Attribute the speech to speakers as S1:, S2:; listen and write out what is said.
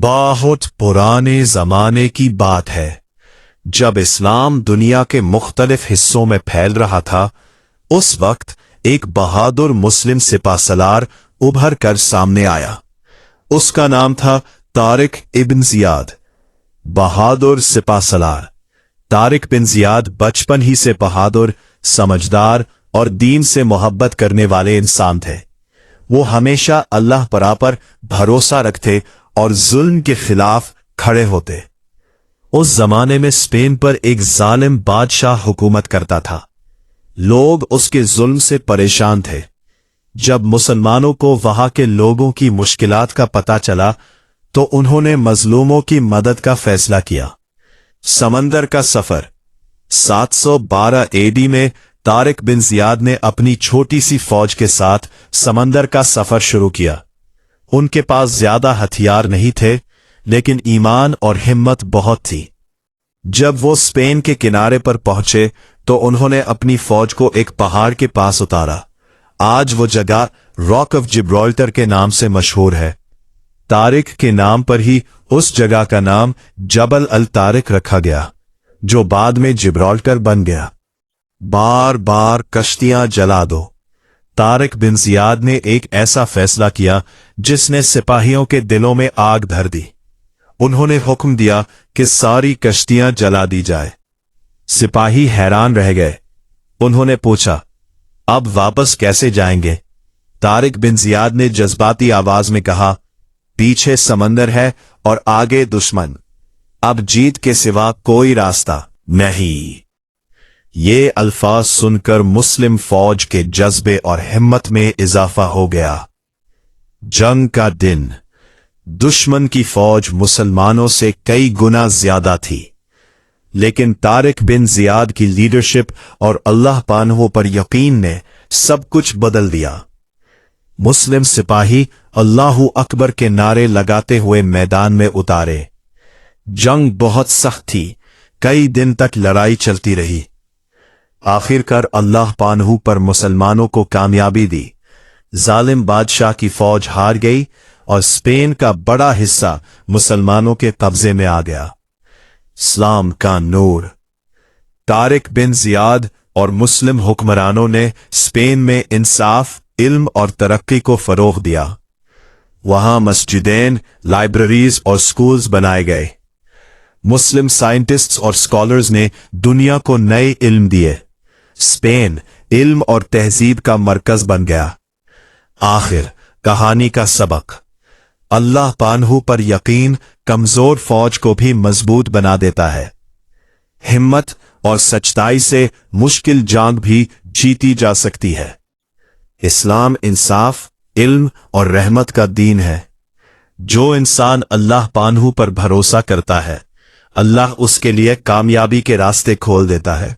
S1: बहुत पुराने जमाने की बात है, जब इस्लाम दुनिया के मुख्तलिफ हिस्सों में फैल रहा था। उस वक्त एक बहादुर मुस्लिम सिपाहसालार उभर कर सामने आया। उसका नाम था तारिक इब्न जियाद। बहादुर सिपाहसालार तारिक बिन जियाद बचपन ही से बहादुर, समझदार और दीन से मोहब्बत करने वाले इंसान थे। वो हमेशा अल्लाह पर भरोसा रखते और जुल्म के खिलाफ खड़े होते। उस जमाने में स्पेन पर एक जालिम बादशाह हुकूमत करता था। लोग उसके जुल्म से परेशान थे। जब मुसलमानों को वहां के लोगों की मुश्किलात का पता चला तो उन्होंने मजलूमों की मदद का फैसला किया। समंदर का सफर 712 एडी में तारिक बिन जियाद ने अपनी छोटी सी फौज के साथ समंदर का सफर शुरू किया। उनके पास ज्यादा हथियार नहीं थे, लेकिन ईमान और हिम्मत बहुत थी। जब वो स्पेन के किनारे पर पहुंचे तो उन्होंने अपनी फौज को एक पहाड़ के पास उतारा। आज वो जगह रॉक ऑफ जिब्राल्टर के नाम से मशहूर है। तारिक के नाम पर ही उस जगह का नाम जबल अल तारिक रखा गया, जो बाद में जिब्राल्टर बन गया। बार बार कश्तियां जला दो। तारिक बिन जियाद ने एक ऐसा फैसला किया जिसने सिपाहियों के दिलों में आग धर दी। उन्होंने हुक्म दिया कि सारी कश्तियां जला दी जाए। सिपाही हैरान रह गए। उन्होंने पूछा, अब वापस कैसे जाएंगे? तारिक बिन जियाद ने जज्बाती आवाज में कहा, पीछे समंदर है और आगे दुश्मन। अब जीत के सिवा कोई रास्ता नहीं। ये अल्फाज सुनकर मुस्लिम फौज के जज्बे और हिम्मत में इजाफा हो गया। जंग का दिन। दुश्मन की फौज मुसलमानों से कई गुना ज्यादा थी, लेकिन तारिक बिन जियाद की लीडरशिप और अल्लाह पानहु पर यकीन ने सब कुछ बदल दिया। मुस्लिम सिपाही अल्लाहू अकबर के नारे लगाते हुए मैदान में उतारे। जंग बहुत सख्त थी। कई दिन तक लड़ाई चलती रही। आखिरकार अल्लाह पानहु पर मुसलमानों को कामयाबी दी। जालिम बादशाह की फौज हार गई और स्पेन का बड़ा हिस्सा मुसलमानों के कब्जे में आ गया। इस्लाम का नूर। तारिक बिन जियाद और मुस्लिम हुक्मरानों ने स्पेन में इंसाफ, इल्म और तरक्की को फरोग दिया। वहां मस्जिदें, लाइब्रेरीज और स्कूल्स बनाए गए। मुस्लिम साइंटिस्ट्स और स्कॉलर्स ने दुनिया को नए इल्म दिए। स्पेन इल्म और तहजीब का मरकज बन गया। आखिर कहानी का सबक। अल्लाह पानहु पर यकीन कमजोर फौज को भी मजबूत बना देता है। हिम्मत और सच्चाई से मुश्किल जंग भी जीती जा सकती है। इस्लाम इंसाफ, इल्म और रहमत का दीन है। जो इंसान अल्लाह पानहु पर भरोसा करता है, अल्लाह उसके लिए कामयाबी के रास्ते खोल देता है।